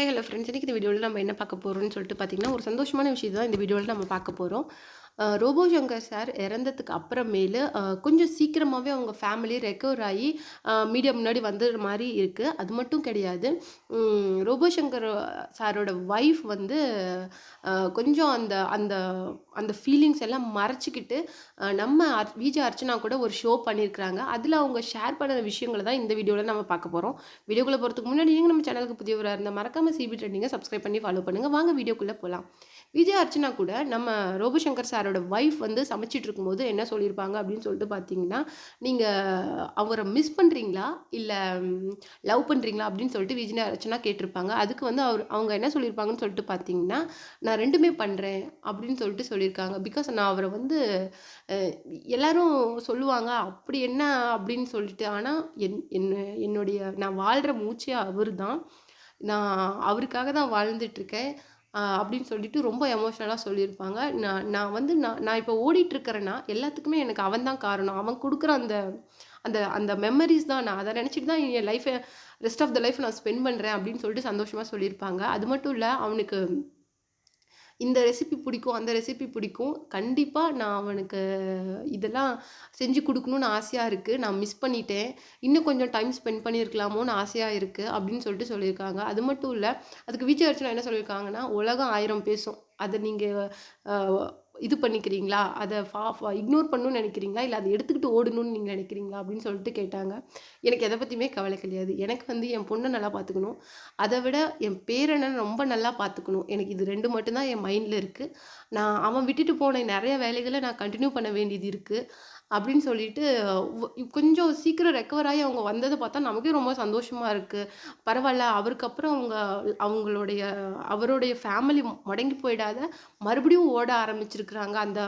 Hi hello friends. இன்றைக்கி இந்த வீடியோவில் நம்ம என்ன பார்க்க போகிறோம்னு சொல்லிட்டு பார்த்தீங்கன்னா, ஒரு சந்தோஷமான விஷயம் தான் இந்த வீடியோவில் நம்ம பார்க்க போகிறோம். ரோபோ சங்கர் சார் இறந்ததுக்கு அப்புறமேலு கொஞ்சம் சீக்கிரமாகவே அவங்க ஃபேமிலி ரெக்கவர் ஆகி மீடியா முன்னாடி வந்தது மாதிரி இருக்குது. அது மட்டும் கிடையாது, ரோபோ சங்கர் சாரோட ஒய்ஃப் வந்து கொஞ்சம் அந்த அந்த அந்த ஃபீலிங்ஸ் எல்லாம் மறைச்சிக்கிட்டு நம்ம விஜே அர்ச்சனா கூட ஒரு ஷோ பண்ணியிருக்கிறாங்க. அதில் அவங்க ஷேர் பண்ண விஷயங்களை தான் இந்த வீடியோவில் நம்ம பார்க்க போகிறோம். வீடியோக்குள்ளே போகிறதுக்கு முன்னாடி நீங்கள் நம்ம சேனலுக்கு புதியவராக இருந்தால் மறக்காமல் சிபி ட்ரெண்டிங்கை சப்ஸ்கிரைப் பண்ணி ஃபாலோ பண்ணுங்கள். வாங்க வீடியோக்குள்ளே போகலாம். விஜய் அர்ச்சனா கூட நம்ம ரோபோ சங்கர் சாரோட ஒய்ஃப் வந்து சமைச்சிட்டு இருக்கும்போது என்ன சொல்லியிருப்பாங்க அப்படின்னு சொல்லிட்டு பார்த்தீங்கன்னா, நீங்கள் அவரை மிஸ் பண்ணுறீங்களா இல்லை லவ் பண்ணுறீங்களா அப்படின்னு சொல்லிட்டு விஜய் அர்ச்சனா கேட்டிருப்பாங்க. அதுக்கு வந்து அவங்க என்ன சொல்லியிருப்பாங்கன்னு சொல்லிட்டு பார்த்தீங்கன்னா, நான் ரெண்டுமே பண்ணுறேன் அப்படின்னு சொல்லிட்டு சொல்லியிருக்காங்க. பிகாஸ் நான் அவரை வந்து எல்லாரும் சொல்லுவாங்க அப்படி என்ன அப்படின்னு சொல்லிட்டு, ஆனால் என்னுடைய நான் வாழ்கிற மூச்சே அவர் தான், நான் அவருக்காக தான் வாழ்ந்துட்டுருக்கேன் அப்படின்னு சொல்லிட்டு ரொம்ப எமோஷ்னலாக சொல்லியிருப்பாங்க. நான் நான் வந்து நான் நான் இப்போ ஓடிட்டுருக்கிறேன்னா எல்லாத்துக்குமே எனக்கு அவன் தான் காரணம். அவன் கொடுக்குற அந்த அந்த அந்த மெமரிஸ் தான், நான் அதை நினச்சிட்டு தான் என் லைஃபை ரெஸ்ட் ஆஃப் த லைஃப் நான் ஸ்பெண்ட் பண்ணுறேன் அப்படின்னு சொல்லிட்டு சந்தோஷமாக சொல்லியிருப்பாங்க. அது மட்டும் இல்லை, அவனுக்கு இந்த ரெசிபி பிடிக்கும், அந்த ரெசிபி பிடிக்கும், கண்டிப்பாக நான் அவனுக்கு இதெல்லாம் செஞ்சு கொடுக்கணுன்னு ஆசையாக இருக்குது, நான் மிஸ் பண்ணிட்டேன், இன்னும் கொஞ்சம் டைம் ஸ்பெண்ட் பண்ணியிருக்கலாமோன்னு ஆசையாக இருக்குது அப்படின்னு சொல்லிட்டு சொல்லியிருக்காங்க. அது மட்டும் இல்லை, அதுக்கு விஜய் அர்ச்சனா என்ன சொல்லியிருக்காங்கன்னா, உலகம் 1000 பேசும், அதை நீங்கள் இது பண்ணிக்கிறீங்களா, அதை இக்னோர் பண்ணணும்னு நினைக்கிறீங்களா, இல்லை அதை எடுத்துக்கிட்டு ஓடணும்னு நீங்கள் நினைக்கிறீங்களா அப்படின்னு சொல்லிட்டு கேட்டாங்க. எனக்கு எதை பற்றியுமே கவலை கிடையாது. எனக்கு வந்து என் பொண்ணை நல்லா பார்த்துக்கணும், அதை விட என் பேரனை ரொம்ப நல்லா பார்த்துக்கணும். எனக்கு இது 2 மட்டும்தான் என் மைண்டில் இருக்குது. அவன் விட்டுட்டு போன நிறைய வேலைகளை நான் கண்டினியூ பண்ண வேண்டியது இருக்குது அப்படின்னு சொல்லிட்டு கொஞ்சம் சீக்கிரம் ரெக்கவர் ஆகி அவங்க வந்ததை பார்த்தா நமக்கே ரொம்ப சந்தோஷமாக இருக்குது. பரவாயில்ல, அவருக்கு அப்புறம் அவருடைய ஃபேமிலி முடங்கி போயிடாத மறுபடியும் ஓட ஆரம்பிச்சிருக்கிறாங்க அந்த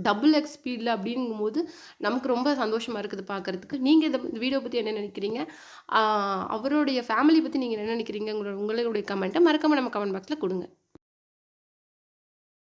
டபுள் எக்ஸ் ஸ்பீடில் அப்படிங்கும்போது நமக்கு ரொம்ப சந்தோஷமாக இருக்குது பார்க்குறதுக்கு. நீங்கள் இந்த வீடியோ பற்றி என்ன நினைக்கிறீங்க, அவருடைய ஃபேமிலி பற்றி நீங்கள் என்ன நினைக்கிறீங்க, உங்களுடைய கமெண்ட்டை மறக்காமல் நம்ம கமெண்ட் பாக்ஸில் கொடுங்க.